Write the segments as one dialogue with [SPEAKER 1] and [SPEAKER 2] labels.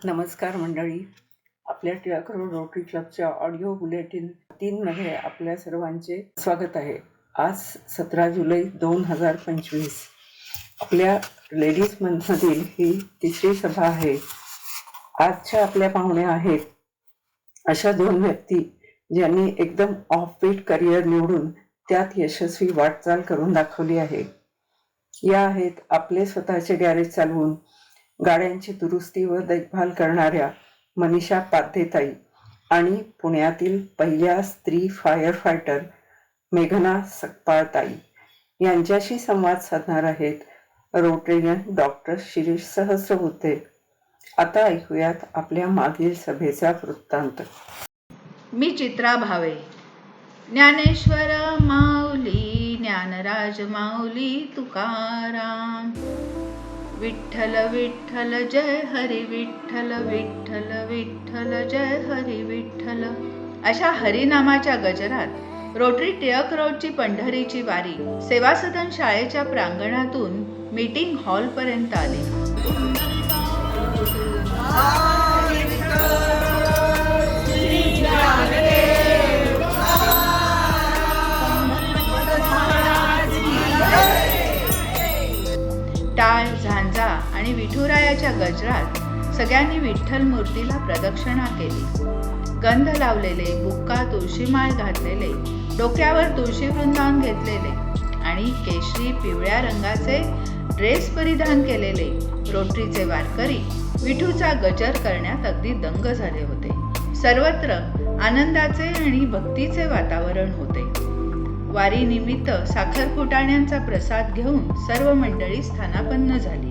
[SPEAKER 1] नमस्कार मंडळी, आपल्या टिळकरोड रोटरी क्लबच्या ऑडिओ बुलेटिन 3मध्ये आपल्या सर्वांचे स्वागत आहे. आज 17 जुलै 2025 आपल्या लेडीज मंथमधील ही तिसरी सभा आहे. आजच्या आपल्या पाहुण्या आहेत अशा 2 व्यक्ती ज्यांनी एकदम ऑफबीट करिअर निवडून त्यात यशस्वी वाटचाल करून दाखवली आहे. या आहेत आपले स्वतःचे गॅरेज चालवून गाड्यांची दुरुस्ती व देखभाल करणाऱ्या मनीषा पाध्येताई आणि पुण्यातील पहिल्या स्त्री फायर फायटर मेघना सकपाळताई यांच्याशी संवाद साधणार आहेत रोटरीयन डॉक्टर शिरीष सहस्रबुद्धे. आता ऐकूयात आपल्या मागील सभेचा वृत्तांत.
[SPEAKER 2] मी चित्रा भावे. ज्ञानेश्वर माऊली, ज्ञानराज माऊली तुकाराम. विठ्ठल विठ्ठल जय हरी विठ्ठल, विठ्ठल विठ्ठल जय हरी विठ्ठल. अशा हरिनामाच्या गजरात रोटरी टिळकरोडची पंढरीची वारी सेवा सदन शाळेच्या प्रांगणातून मीटिंग हॉल पर्यंत आली. टाळ, झांजा आणि विठुरायाच्या गजरात सगळ्यांनी विठ्ठल मूर्तीला प्रदक्षिणा केली. गंध लावलेले, बुक्का तुळशीमाळ घातलेले, डोक्यावर तुळशी वृंदावन घेतलेले आणि केशरी पिवळ्या रंगाचे ड्रेस परिधान केलेले रोटरीचे वारकरी विठूचा गजर करण्यात अगदी दंग झाले होते. सर्वत्र आनंदाचे आणि भक्तीचे वातावरण होते. वारी निमित्त साखर फुटाण्यांचा प्रसाद घेऊन सर्व मंडळी स्थानापन्न झाली.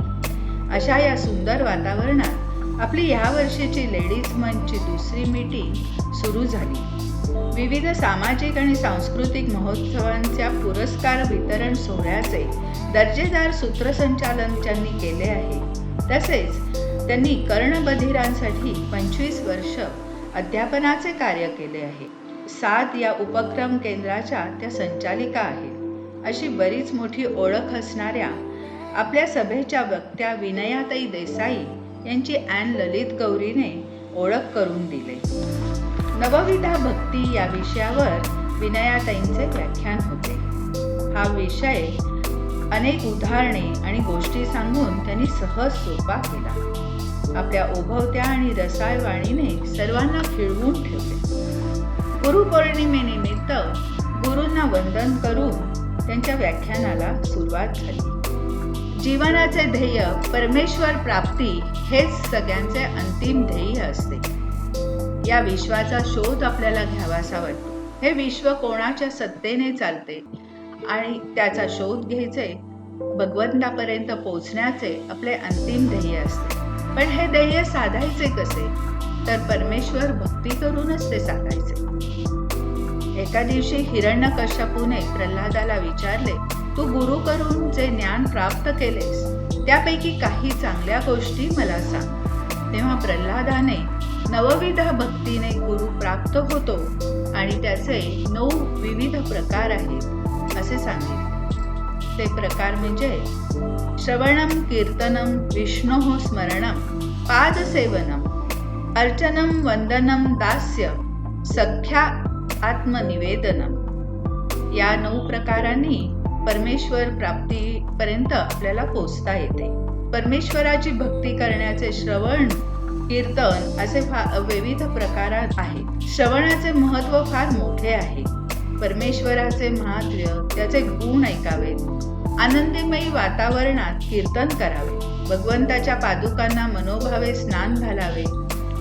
[SPEAKER 2] अशा या सुंदर वातावरणात आपली ह्या वर्षीची लेडीज मंचची दुसरी मीटिंग सुरू झाली. विविध सामाजिक आणि सांस्कृतिक महोत्सवांच्या पुरस्कार वितरण सोहळ्याचे दर्जेदार सूत्रसंचालन त्यांनी केले आहे. तसेच त्यांनी कर्णबधिरांसाठी 25 वर्ष अध्यापनाचे कार्य केले आहे. 7 या उपक्रम केंद्राच्या त्या संचालिका आहेत. अशी बरीच मोठी ओळख असणाऱ्या आपल्या सभेच्या वक्त्या विनयाताई देसाई यांची ॲन ललित गौरीने ओळख करून दिली. नवविधा भक्ती या विषयावर विनयाताईंचे व्याख्यान होते. हा विषय अनेक उदाहरणे आणि गोष्टी सांगून त्यांनी सहज सोपा केला. आपल्या ओभवत्या आणि रसाळ वाणीने सर्वांना खिळवून ठेवले. गुरुपौर्णिमेनिमित्त गुरूंना वंदन करून त्यांच्या व्याख्यानाला सुरुवात झाली. जीवनाचे ध्येय परमेश्वर प्राप्ती हेच सगळ्यांचे अंतिम ध्येय असते. या विश्वाचा शोध आपल्याला घ्यावासा वाटतो. हे विश्व कोणाच्या सत्तेने चालते आणि त्याचा शोध घ्यायचे, भगवंतापर्यंत पोहोचण्याचे आपले अंतिम ध्येय असते. पण हे ध्येय साधायचे कसे? तर परमेश्वर भक्ती करूनच ते साधायचे. एका दिवशी हिरण्यकश्यपूने प्रल्हादाला विचारले, तू गुरु करून जे ज्ञान प्राप्त केलेस त्यापैकी काही चांगल्या गोष्टी मला सांग. तेव्हा प्रल्हादाने नवविधा भक्तीने गुरु प्राप्त होतो आणि त्याचे 9 विविध प्रकार आहेत असे सांगितले. ते प्रकार म्हणजे श्रवणम, कीर्तनम, विष्णोः स्मरणम, पादसेवनम, अर्चनम, वंदनम, दास्य, सख्या, आत्मनिवेदनम. या 9 प्रकारांनी परमेश्वर प्राप्तीपर्यंत आपल्याला पोचता येते. परमेश्वराची भक्ती करण्याचे श्रवण, कीर्तन असे विविध प्रकार आहेत. श्रवणाचे महत्त्व फार मोठे आहे. परमेश्वराचे महात्म्य, त्याचे गुण ऐकावेत. आनंदमयी वातावरणात कीर्तन करावे. भगवंताच्या पादुकांना मनोभावे स्नान घालावे.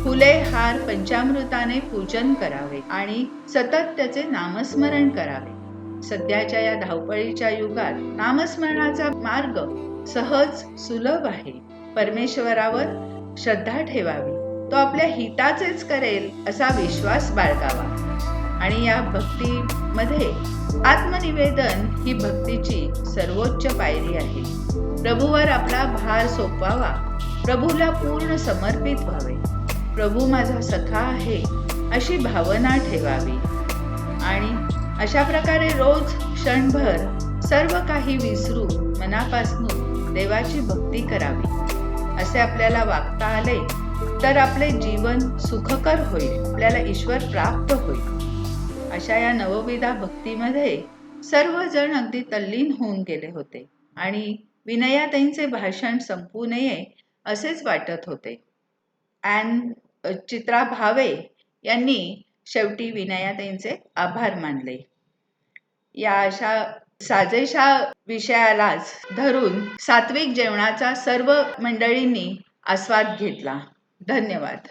[SPEAKER 2] फुले, हार, पंचामृताने पूजन करावे आणि सतत त्याचे नामस्मरण करावे. सध्याच्या या धावपळीच्या युगात नामस्मरणाचा मार्ग सहज, सुलभ आहे. परमेश्वरावर श्रद्धा ठेवावी. तो आपल्या हिताचेच करेल असा विश्वास बाळगावा. आणि या भक्तीमध्ये आत्मनिवेदन ही भक्तीची सर्वोच्च पायरी आहे. प्रभूवर आपला भार सोपवावा. प्रभूला पूर्ण समर्पित व्हावे. प्रभू माझा सखा आहे अशी भावना ठेवावी आणि अशा प्रकारे रोज क्षणभर सर्व काही विसरून मनापासून देवाची भक्ती करावी. असे आपल्याला वागता आले तर आपले जीवन सुखकर होईल, आपल्याला ईश्वर प्राप्त होईल. अशा या नवविधा भक्तीमध्ये सर्वजण अगदी तल्लीन होऊन गेले होते आणि विनयाताईंचे भाषण संपू नये असेच वाटत होते. चित्रा भावे यांनी शेवटी विनयाताईंचे आभार मानले. या अशा साजेशा विषयालाच धरून सात्विक जेवणाचा सर्व मंडळींनी आस्वाद घेतला. धन्यवाद.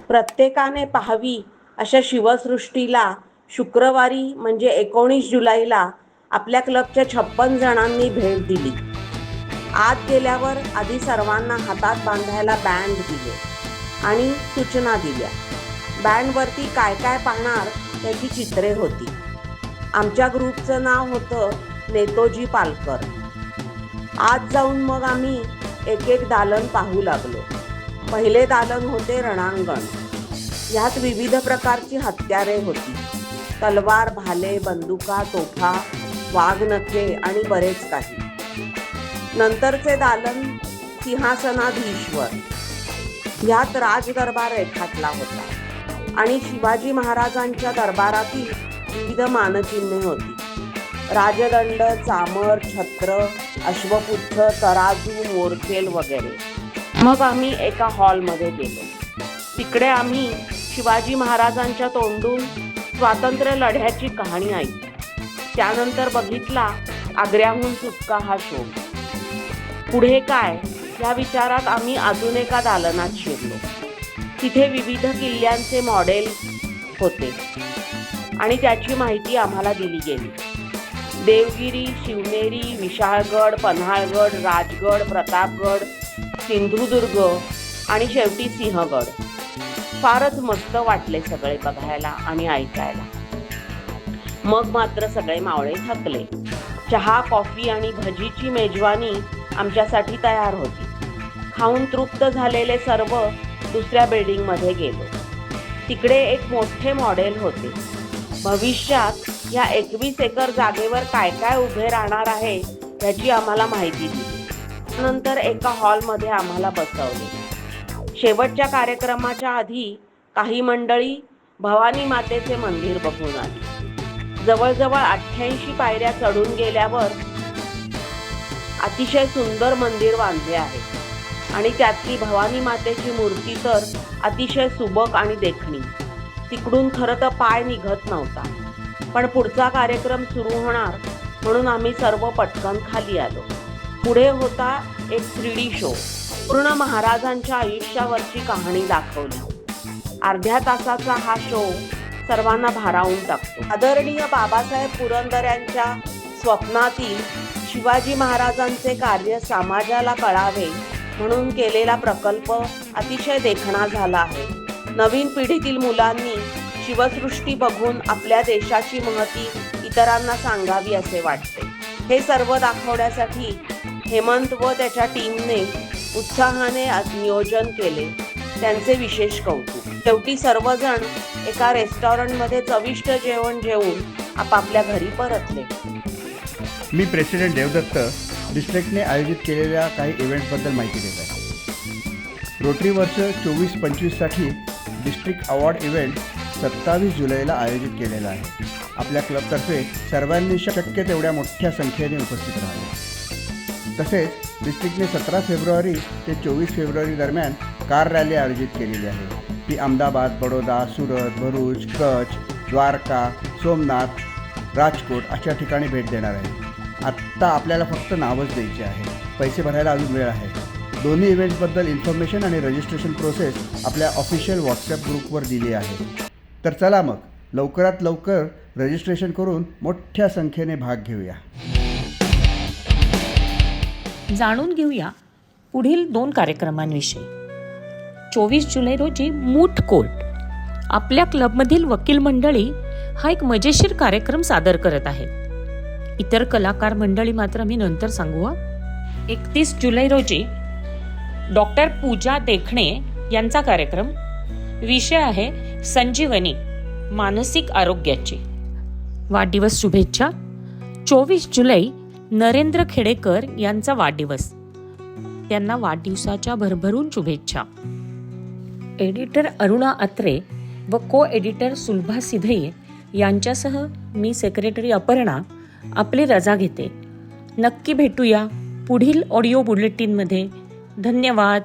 [SPEAKER 3] प्रत्येकाने पाहावी अशा शिवसृष्टीला शुक्रवारी म्हणजे 19 जुलैला आपल्या क्लबच्या 56 जणांनी भेट दिली. आत गेल्यावर आधी सर्वांना हातात बांधायला बँड दिले आणि सूचना दिल्या. बँडवरती काय काय पाहणार त्याची चित्रे होती. आमच्या ग्रुपचं नाव होतं नेतोजी पालकर. आत जाऊन मग आम्ही एक एक दालन पाहू लागलो. पहिले दालन होते रणांगण. ह्यात विविध प्रकारची हत्यारे होती. तलवार, भाले, बंदुका, तोफा, वाघनखे आणि बरेच काही. नंतरचे दालन सिंहासनाधीश्वर. ह्यात राजदरबार रेखाटला होता आणि शिवाजी महाराजांच्या दरबारातील विविध मानचिन्हे होती. राजदंड, चामर, छत्र, अश्वपुच्छ, तराजू, मोरखेल वगैरे. मग आम्ही एका हॉलमध्ये गेलो. तिकडे आम्ही शिवाजी महाराजांच्या तोंडून स्वातंत्र्य लढ्याची कहाणी ऐकली. त्यानंतर बघितला आग्र्याहून सुटका हा शो. पुढे काय या विचारात आम्ही अजून एका दालनात शिरलो. तिथे विविध किल्ल्यांचे मॉडेल होते आणि त्याची माहिती आम्हाला दिली गेली. देवगिरी, शिवनेरी, विशाळगड, पन्हाळगड, राजगड, प्रतापगड, सिंधुदुर्ग आणि शेवटी सिंहगड. फारच मस्त वाटले सगळे बघायला आणि ऐकायला. मग मात्र सगळे मावळे थकले. चहा, कॉफी आणि भजीची मेजवानी आमच्यासाठी तयार होती. खाऊन तृप्त झालेले सर्व दुसऱ्या बिल्डिंगमध्ये गेलो. तिकडे एक मोठे मॉडेल होते. भविष्यात या 21 एकर जागेवर काय काय उभे राहणार आहे याची आम्हाला माहिती दिली. नंतर एका हॉलमध्ये आम्हाला बसवले. शेवटच्या कार्यक्रमाच्या आधी काही मंडळी भवानी मातेचे मंदिर बघून आली. जवळजवळ 88 पायऱ्या चढून गेल्यावर अतिशय सुंदर मंदिर बांधले आहे आणि त्यातली भवानी मातेची मूर्ती तर अतिशय सुबक आणि देखणी. तिकडून खरं तर पाय निघत नव्हता, पण पुढचा कार्यक्रम सुरू होणार म्हणून आम्ही सर्व पटकन खाली आलो. पुढे होता एक 3D शो. पूर्ण महाराजांच्या आयुष्यावरची कहाणी दाखवली. अर्ध्या तासाचा हा शो सर्वांना भारावून टाकतो. आदरणीय बाबासाहेब पुरंदऱ्यांच्या स्वप्नातील शिवाजी महाराजांचे कार्य समाजाला कळावे म्हणून केलेला प्रकल्प अतिशय देखणा झाला आहे. नवीन पिढीतील मुलांनी शिवसृष्टी बघून आपल्या देशाची महती इतरांना सांगावी असे वाटते. हे सर्व दाखवण्यासाठी हेमंत व त्याच्या टीमने उत्साहाने नियोजन केले. त्यांचे विशेष कौतुक. शेवटी सर्वजण एका रेस्टॉरंटमध्ये चविष्ट जेवण जेवून आपापल्या घरी परतले.
[SPEAKER 4] मी प्रेसिडेंट देवदत्त डिस्ट्रिक्टने आयोजित केलेल्या काही इव्हेंट्सबद्दल माहिती देत आहे. रोटरी वर्ष 24-25साठी डिस्ट्रिक्ट अवॉर्ड इव्हेंट 27 जुलैला आयोजित केलेला आहे. आपल्या क्लबतर्फे सर्वांनी शक्य तेवढ्या मोठ्या संख्येने उपस्थित राहावे. तसेच डिस्ट्रिक्टने 17 फेब्रुवारी ते 24 फेब्रुवारी दरम्यान कार रॅली आयोजित केलेली आहे. ती अहमदाबाद, बडोदा, सुरत, भरूच, कच्छ, द्वारका, सोमनाथ, राजकोट अशा ठिकाणी भेट देणार आहे. आत्ता आपल्याला फक्त नावच द्यायचे आहे. पैसे भरायला अजून वेळ आहे. दोन्ही इव्हेंट्सबद्दल इन्फॉर्मेशन आणि रजिस्ट्रेशन प्रोसेस आपल्या ऑफिशियल व्हॉट्सॲप ग्रुपवर दिली आहे. तर चला मग लवकरात लवकर रजिस्ट्रेशन करून मोठ्या संख्येने भाग घेऊया.
[SPEAKER 5] जाणून घेऊया पुढील 2 कार्यक्रमांविषयी. 24 जुलै रोजी मूठ कोर्ट. आपल्या क्लबमधील वकील मंडळी हा एक मजेशीर कार्यक्रम सादर करत आहेत. इतर कलाकार मंडळी मात्र मी नंतर सांगू. 31 जुलै रोजी डॉक्टर पूजा देखणे यांचा कार्यक्रम. विषय आहे संजीवनी, मानसिक आरोग्याची. वाढदिवस शुभेच्छा. 24 जुलै नरेंद्र खेडेकर यांचा वाढदिवस. त्यांना वाढदिवसाच्या भरभरून शुभेच्छा. एडिटर अरुणा अत्रे व को एडिटर सुलभा सिधई यांच्यासह मी सेक्रेटरी अपर्णा आपली रजा घेते. नक्की भेटूया पुढील ऑडिओ बुलेटिनमध्ये. धन्यवाद.